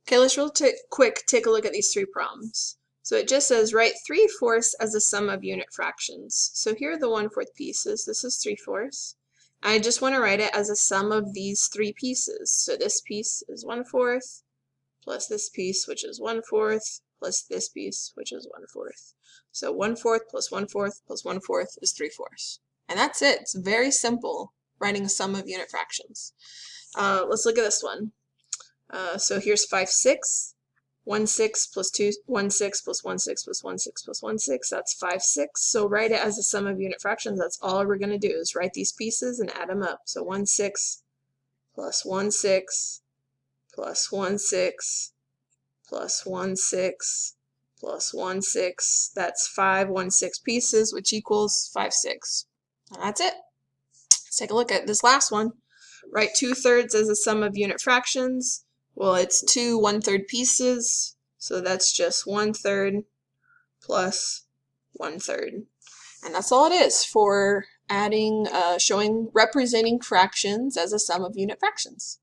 Okay, let's real quick take a look at these three problems. So it just says write 3/4 as the sum of unit fractions. So here are the 1/4 pieces. This is 3/4. I just want to write it as a sum of these three pieces. So this piece is 1/4 plus this piece, which is 1/4, plus this piece, which is 1/4. So 1/4 plus 1/4 plus 1/4 is 3/4. And that's it. It's very simple, writing a sum of unit fractions. Let's look at this one. So here's 5/6. 1/6 plus 1/6 plus 1/6 plus 1/6 plus 1/6. That's 5/6. So write it as a sum of unit fractions. That's all we're going to do is write these pieces and add them up. So 1/6 plus 1/6 plus 1/6 plus 1/6 plus 1/6. That's 5 1/6 pieces, which equals 5/6. And that's it. Let's take a look at this last one. Write 2/3 as a sum of unit fractions. Well, it's 2 1/3 pieces, so that's just 1/3 plus 1/3. And that's all it is for adding, representing fractions as a sum of unit fractions.